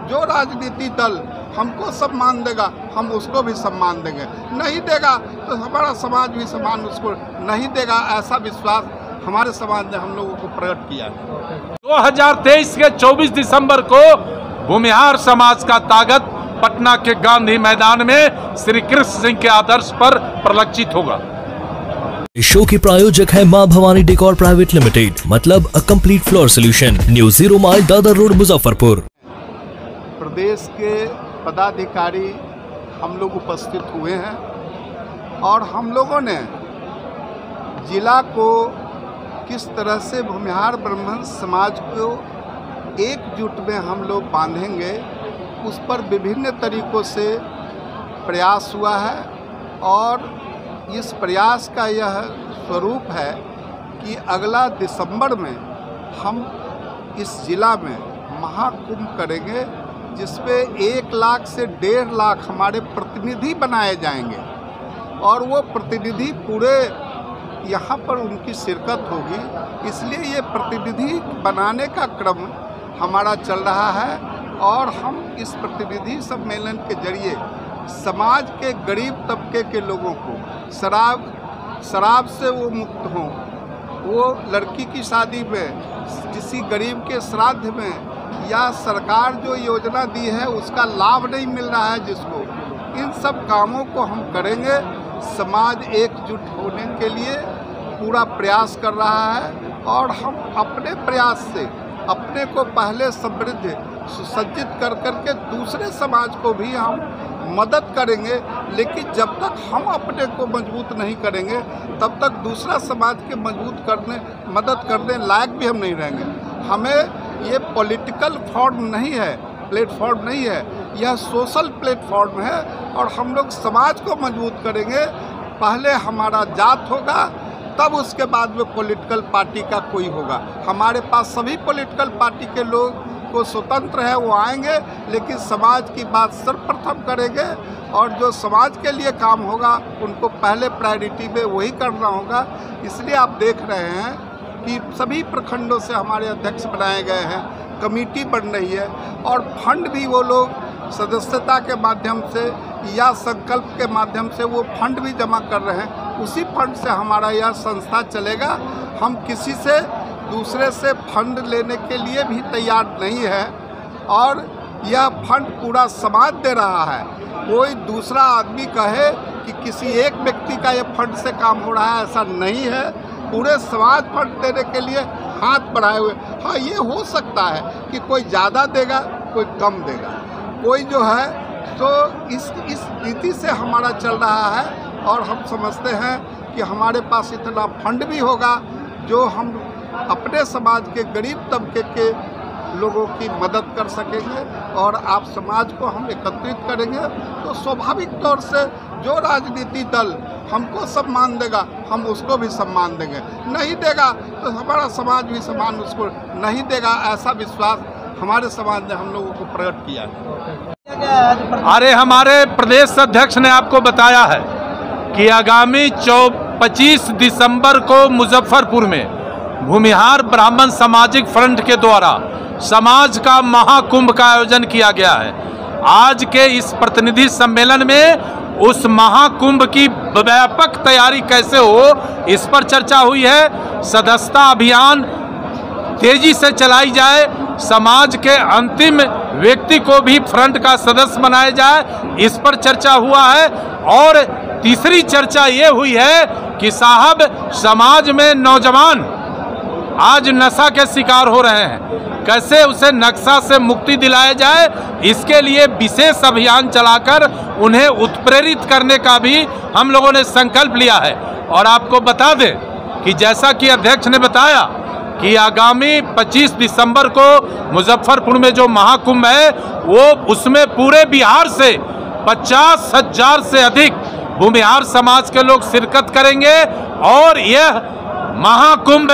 जो राजनीति दल हमको सम्मान देगा हम उसको भी सम्मान देंगे, नहीं देगा तो हमारा समाज भी सम्मान उसको नहीं देगा। ऐसा विश्वास हमारे समाज ने हम लोगों को प्रकट किया है। 2023 के 24 दिसंबर को भूमिहार समाज का ताकत पटना के गांधी मैदान में श्री कृष्ण सिंह के आदर्श पर परिलक्षित होगा। इस शो के प्रायोजक है मां भवानी डेकोर प्राइवेट लिमिटेड, मतलब a complete floor solution, new 0 mile Dadar road Muzaffarpur. प्रदेश के पदाधिकारी हम लोग उपस्थित हुए हैं और हम लोगों ने जिला को किस तरह से भूमिहार ब्राह्मण समाज को एकजुट में हम लोग बांधेंगे, उस पर विभिन्न तरीकों से प्रयास हुआ है और इस प्रयास का यह स्वरूप है कि अगला दिसंबर में हम इस जिला में महाकुंभ करेंगे, जिसमें 1 लाख से 1.5 लाख हमारे प्रतिनिधि बनाए जाएंगे और वो प्रतिनिधि पूरे यहाँ पर उनकी शिरकत होगी। इसलिए ये प्रतिनिधि बनाने का क्रम हमारा चल रहा है और हम इस प्रतिनिधि सम्मेलन के जरिए समाज के गरीब तबके के लोगों को शराब से वो मुक्त हों, वो लड़की की शादी में, किसी गरीब के श्राद्ध में या सरकार जो योजना दी है उसका लाभ नहीं मिल रहा है जिसको, इन सब कामों को हम करेंगे। समाज एकजुट होने के लिए पूरा प्रयास कर रहा है और हम अपने प्रयास से अपने को पहले समृद्ध सुसज्जित कर करके दूसरे समाज को भी हम मदद करेंगे। लेकिन जब तक हम अपने को मजबूत नहीं करेंगे तब तक दूसरा समाज के मदद करने लायक भी हम नहीं रहेंगे। हमें ये पॉलिटिकल फॉर्म नहीं है, प्लेटफॉर्म नहीं है, यह सोशल प्लेटफॉर्म है और हम लोग समाज को मजबूत करेंगे। पहले हमारा जात होगा, तब उसके बाद में पॉलिटिकल पार्टी का कोई होगा। हमारे पास सभी पॉलिटिकल पार्टी के लोग को स्वतंत्र है, वो आएंगे, लेकिन समाज की बात सर्वप्रथम करेंगे और जो समाज के लिए काम होगा उनको पहले प्रायोरिटी में वही करना होगा। इसलिए आप देख रहे हैं कि सभी प्रखंडों से हमारे अध्यक्ष बनाए गए हैं, कमेटी बन रही है और फंड भी वो लोग सदस्यता के माध्यम से या संकल्प के माध्यम से वो फंड भी जमा कर रहे हैं। उसी फंड से हमारा यह संस्था चलेगा। हम किसी से दूसरे से फंड लेने के लिए भी तैयार नहीं है और यह फंड पूरा समाज दे रहा है। कोई दूसरा आदमी कहे कि किसी एक व्यक्ति का यह फंड से काम हो रहा है, ऐसा नहीं है। पूरे समाज फंड देने के लिए हाथ बढ़ाए हुए। हाँ, ये हो सकता है कि कोई ज़्यादा देगा, कोई कम देगा, कोई जो है तो इस नीति से हमारा चल रहा है और हम समझते हैं कि हमारे पास इतना फंड भी होगा जो हम अपने समाज के गरीब तबके के लोगों की मदद कर सकेंगे और आप समाज को हम एकत्रित करेंगे। तो स्वाभाविक तौर से जो राजनीति दल हमको सम्मान देगा हम उसको भी सम्मान देंगे, नहीं देगा तो हमारा समाज भी सम्मान उसको नहीं देगा। ऐसा विश्वास हमारे समाज ने हम लोगों को प्रकट किया है। अरे हमारे प्रदेश अध्यक्ष ने आपको बताया है कि आगामी 25 दिसंबर को मुजफ्फरपुर में भूमिहार ब्राह्मण सामाजिक फ्रंट के द्वारा समाज का महाकुंभ का आयोजन किया गया है। आज के इस प्रतिनिधि सम्मेलन में उस महाकुंभ की व्यापक तैयारी कैसे हो इस पर चर्चा हुई है। सदस्यता अभियान तेजी से चलाई जाए, समाज के अंतिम व्यक्ति को भी फ्रंट का सदस्य बनाया जाए, इस पर चर्चा हुआ है। और तीसरी चर्चा ये हुई है कि साहब समाज में नौजवान आज नशा के शिकार हो रहे हैं, कैसे उसे नशा से मुक्ति दिलाया जाए, इसके लिए विशेष अभियान चलाकर उन्हें उत्प्रेरित करने का भी हम लोगों ने संकल्प लिया है। और आपको बता दें कि जैसा कि अध्यक्ष ने बताया कि आगामी 25 दिसंबर को मुजफ्फरपुर में जो महाकुंभ है वो उसमें पूरे बिहार से 50,000 से अधिक भूमिहार समाज के लोग शिरकत करेंगे और यह महाकुंभ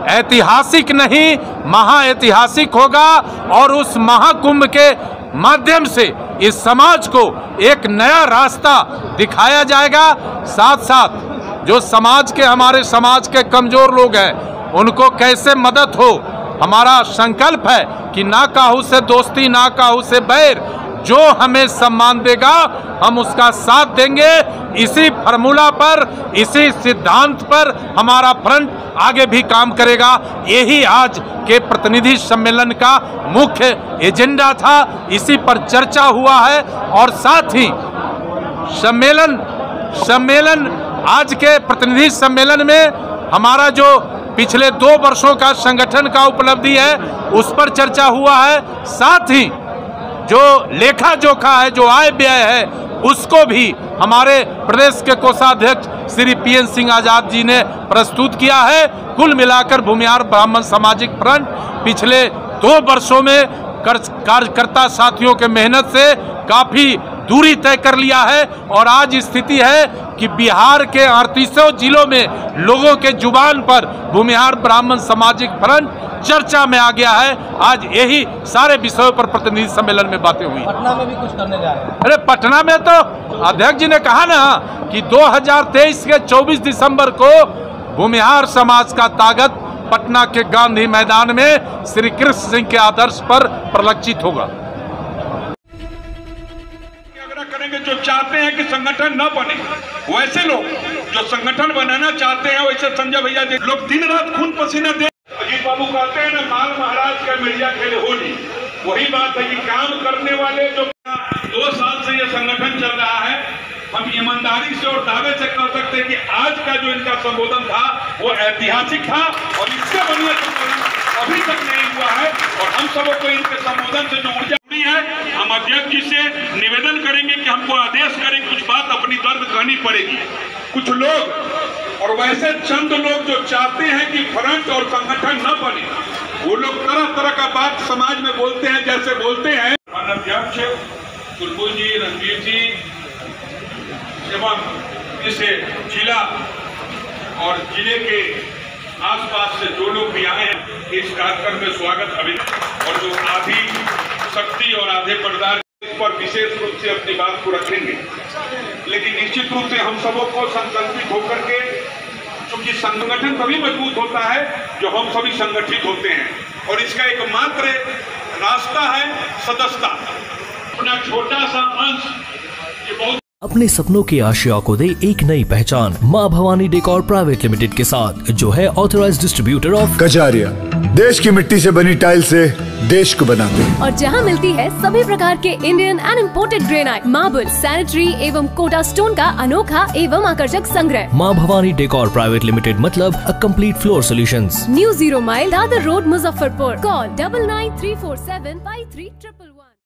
ऐतिहासिक नहीं महाऐतिहासिक होगा और उस महाकुंभ के माध्यम से इस समाज को एक नया रास्ता दिखाया जाएगा। साथ साथ जो समाज के हमारे समाज के कमजोर लोग हैं उनको कैसे मदद हो हमारा संकल्प है कि ना काहू से दोस्ती ना काहू से बैर, जो हमें सम्मान देगा हम उसका साथ देंगे। इसी फार्मूला पर, इसी सिद्धांत पर हमारा फ्रंट आगे भी काम करेगा। यही आज के प्रतिनिधि सम्मेलन का मुख्य एजेंडा था, इसी पर चर्चा हुआ है। और साथ ही सम्मेलन आज के प्रतिनिधि सम्मेलन में हमारा जो पिछले 2 वर्षों का संगठन का उपलब्धि है उस पर चर्चा हुआ है। साथ ही जो लेखा जोखा है, जो आय व्यय है, उसको भी हमारे प्रदेश के कोषाध्यक्ष श्री पीएन सिंह आजाद जी ने प्रस्तुत किया है। कुल मिलाकर भूमिहार ब्राह्मण सामाजिक फ्रंट पिछले 2 वर्षों में कार्यकर्ता साथियों के मेहनत से काफी दूरी तय कर लिया है। और आज स्थिति है कि बिहार के 38 जिलों में लोगों के जुबान पर भूमिहार ब्राह्मण सामाजिक फ्रंट चर्चा में आ गया है। आज यही सारे विषयों पर प्रतिनिधि सम्मेलन में बातें हुई। पटना में भी कुछ करने जा रहे हैं। अरे पटना में तो अध्यक्ष जी ने कहा ना कि 2023 के 24 दिसंबर को भूमिहार समाज का ताकत पटना के गांधी मैदान में श्री कृष्ण सिंह के आदर्श पर परिलक्षित होगा। करेंगे जो चाहते हैं कि संगठन न बने, वैसे लोग जो संगठन बनाना चाहते हैं, वैसे संजय भैया जी लोग दिन रात खून पसीना दे। अजीत बाबू कहते हैं ना, माल महाराज का मिर्जा खेले होली। वही बात है कि काम करने वाले जो 2 साल से ये संगठन चल रहा है, हम ईमानदारी से और दावे से कह सकते हैं कि आज का जो इनका संबोधन था वो ऐतिहासिक था और इससे बढ़िया संबोधन अभी तक नहीं हुआ है। और हम सबों को इनके संबोधन से जो ऊर्जा मिली है, हम अध्यक्ष जी से निवेदन करेंगे कि हमको आदेश करें, कुछ बात अपनी दर्द कहनी पड़ेगी। कुछ लोग और वैसे चंद लोग जो चाहते हैं कि फ्रंट और संगठन न बने, वो लोग तरह तरह का बात समाज में बोलते हैं, जैसे बोलते हैं अध्यक्ष सुरपुर जी, रणवीर जी एवं इस जिला और जिले के आसपास से जो लोग भी आए हैं, इस कार्यक्रम में स्वागत अभिनंदन। और जो आधी शक्ति और आधे पर्दार पर विशेष रूप से अपनी बात को रखेंगे, लेकिन निश्चित रूप से हम सबों को संकल्पित होकर के, क्योंकि संगठन तभी मजबूत होता है जो हम सभी संगठित होते हैं। और इसका एकमात्र रास्ता है सदस्यता। अपना छोटा सा अंश ये बहुत अपने सपनों की आशिया को दे एक नई पहचान माँ भवानी डेकोर प्राइवेट लिमिटेड के साथ, जो है ऑथराइज्ड डिस्ट्रीब्यूटर ऑफ कजारिया। देश की मिट्टी से बनी टाइल से देश को बनाते हैं। और जहां मिलती है सभी प्रकार के Indian and imported granite, marble, sanitary एवं कोटा स्टोन का अनोखा एवं आकर्षक संग्रह। माँ भवानी डेकोर प्राइवेट लिमिटेड मतलब a complete floor solutions. New 0 mile Dadar road, Muzaffarpur. Call 9934753000।